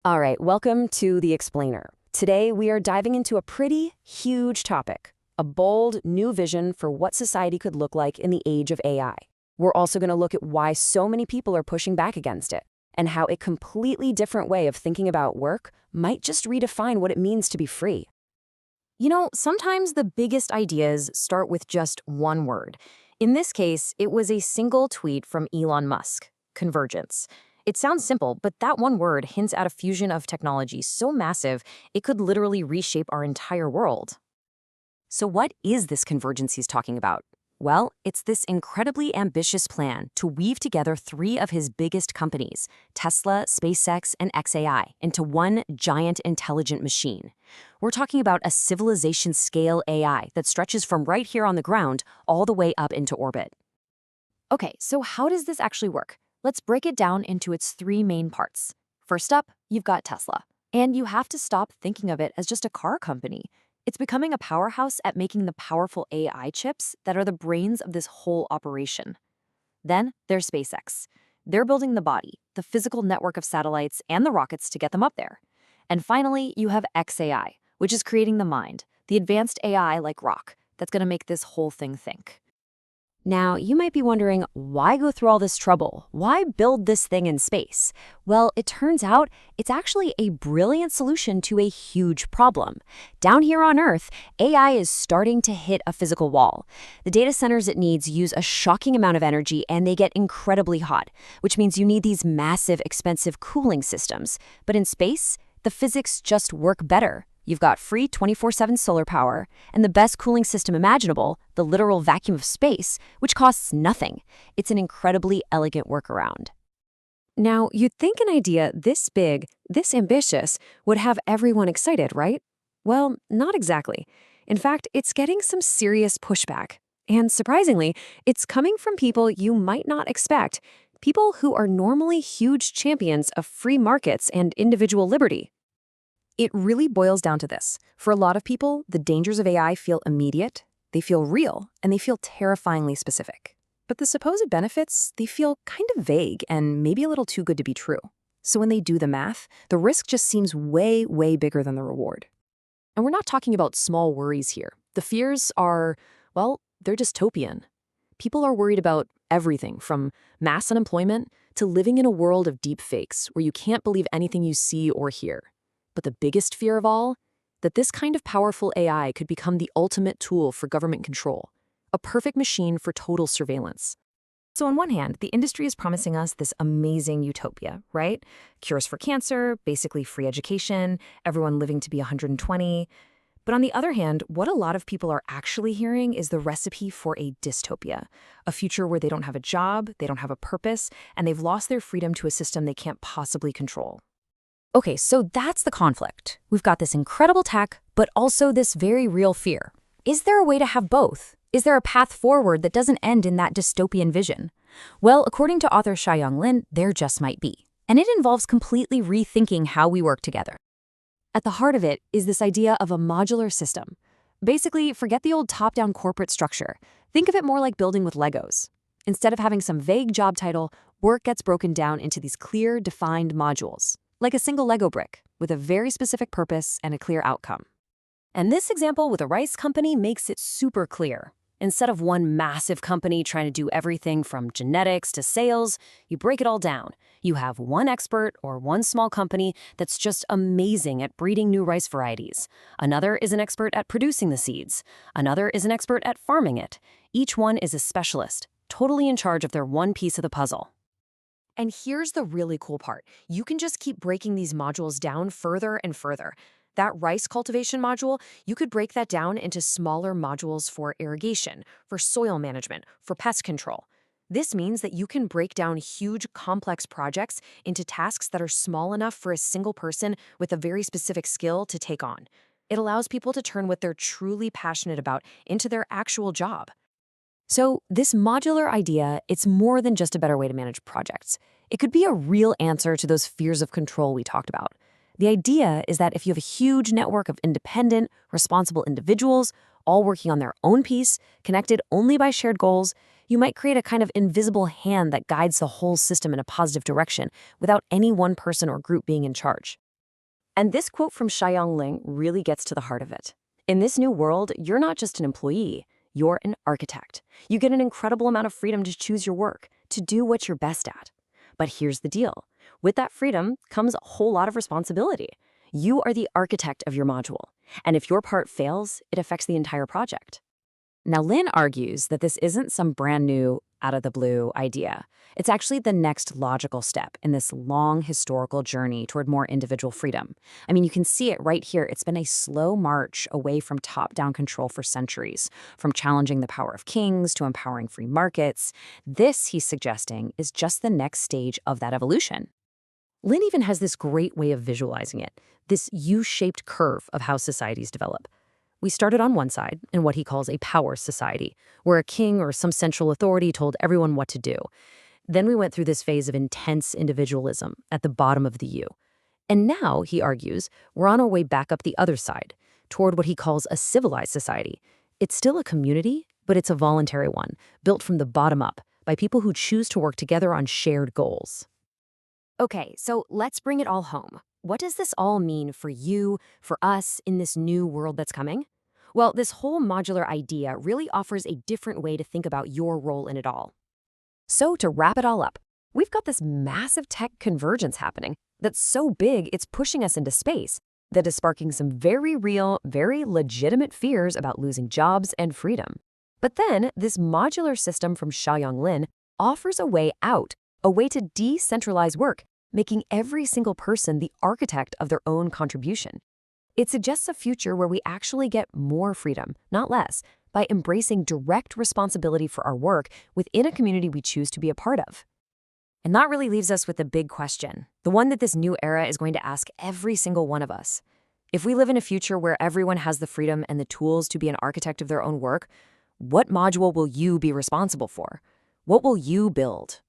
All right, welcome to The Explainer. Today, we are diving into a pretty huge topic, a bold, new vision for what society could look like in the age of AI. We're also going to look at why so many people are pushing back against it, and how a completely different way of thinking about work might just redefine what it means to be free. Sometimes the biggest ideas start with just one word. In this case, it was a single tweet from Elon Musk: convergence. It sounds simple, but that one word hints at a fusion of technology so massive it could literally reshape our entire world. So what is this convergence he's talking about? Well, it's this incredibly ambitious plan to weave together three of his biggest companies, Tesla, SpaceX, and xAI, into one giant intelligent machine. We're talking about a civilization-scale AI that stretches from right here on the ground all the way up into orbit. Okay, so how does this actually work? Let's break it down into its three main parts. First up, you've got Tesla. And you have to stop thinking of it as just a car company. It's becoming a powerhouse at making the powerful AI chips that are the brains of this whole operation. Then there's SpaceX. They're building the body, the physical network of satellites, and the rockets to get them up there. And finally, you have xAI, which is creating the mind, the advanced AI like Grok, that's going to make this whole thing think. Now, you might be wondering, why go through all this trouble? Why build this thing in space? Well, it turns out it's actually a brilliant solution to a huge problem. Down here on Earth, AI is starting to hit a physical wall. The data centers it needs use a shocking amount of energy, and they get incredibly hot, which means you need these massive, expensive cooling systems. But in space, the physics just work better. You've got free 24/7 solar power and the best cooling system imaginable, the literal vacuum of space, which costs nothing. It's an incredibly elegant workaround. Now, you'd think an idea this big, this ambitious, would have everyone excited, right? Well, not exactly. In fact, it's getting some serious pushback. And surprisingly, it's coming from people you might not expect, people who are normally huge champions of free markets and individual liberty. It really boils down to this. For a lot of people, the dangers of AI feel immediate, they feel real, and they feel terrifyingly specific. But the supposed benefits, they feel kind of vague and maybe a little too good to be true. So when they do the math, the risk just seems way, way bigger than the reward. And we're not talking about small worries here. The fears are, well, they're dystopian. People are worried about everything from mass unemployment to living in a world of deep fakes where you can't believe anything you see or hear. But the biggest fear of all, that this kind of powerful AI could become the ultimate tool for government control, a perfect machine for total surveillance. So on one hand, the industry is promising us this amazing utopia, right? Cures for cancer, basically free education, everyone living to be 120. But on the other hand, what a lot of people are actually hearing is the recipe for a dystopia, a future where they don't have a job, they don't have a purpose, and they've lost their freedom to a system they can't possibly control. Okay, so that's the conflict. We've got this incredible tech, but also this very real fear. Is there a way to have both? Is there a path forward that doesn't end in that dystopian vision? Well, according to author Xiaoyang Lin, there just might be. And it involves completely rethinking how we work together. At the heart of it is this idea of a modular system. Basically, forget the old top-down corporate structure. Think of it more like building with Legos. Instead of having some vague job title, work gets broken down into these clear, defined modules, like a single Lego brick, with a very specific purpose and a clear outcome. And this example with a rice company makes it super clear. Instead of one massive company trying to do everything from genetics to sales, you break it all down. You have one expert or one small company that's just amazing at breeding new rice varieties. Another is an expert at producing the seeds. Another is an expert at farming it. Each one is a specialist, totally in charge of their one piece of the puzzle. And here's the really cool part. You can just keep breaking these modules down further and further. That rice cultivation module, you could break that down into smaller modules for irrigation, for soil management, for pest control. This means that you can break down huge, complex projects into tasks that are small enough for a single person with a very specific skill to take on. It allows people to turn what they're truly passionate about into their actual job. So this modular idea, it's more than just a better way to manage projects. It could be a real answer to those fears of control we talked about. The idea is that if you have a huge network of independent, responsible individuals, all working on their own piece, connected only by shared goals, you might create a kind of invisible hand that guides the whole system in a positive direction without any one person or group being in charge. And this quote from Xiaoyang Ling really gets to the heart of it. In this new world, you're not just an employee, you're an architect. You get an incredible amount of freedom to choose your work, to do what you're best at. But here's the deal. With that freedom comes a whole lot of responsibility. You are the architect of your module, and if your part fails, it affects the entire project. Now, Lin argues that this isn't some brand new, out-of-the-blue idea. It's actually the next logical step in this long historical journey toward more individual freedom. I mean, you can see it right here. It's been a slow march away from top-down control for centuries, from challenging the power of kings to empowering free markets. This, he's suggesting, is just the next stage of that evolution. Lin even has this great way of visualizing it, this U-shaped curve of how societies develop. We started on one side, in what he calls a power society, where a king or some central authority told everyone what to do. Then we went through this phase of intense individualism at the bottom of the U. And now, he argues, we're on our way back up the other side, toward what he calls a civilized society. It's still a community, but it's a voluntary one, built from the bottom up, by people who choose to work together on shared goals. Okay, so let's bring it all home. What does this all mean for you, for us, in this new world that's coming? Well, this whole modular idea really offers a different way to think about your role in it all. So to wrap it all up, we've got this massive tech convergence happening that's so big it's pushing us into space, that is sparking some very real, very legitimate fears about losing jobs and freedom. But then, this modular system from Xiaoyang Lin offers a way out, a way to decentralize work, making every single person the architect of their own contribution. It suggests a future where we actually get more freedom, not less, by embracing direct responsibility for our work within a community we choose to be a part of. And that really leaves us with the big question, the one that this new era is going to ask every single one of us. If we live in a future where everyone has the freedom and the tools to be an architect of their own work, what module will you be responsible for? What will you build?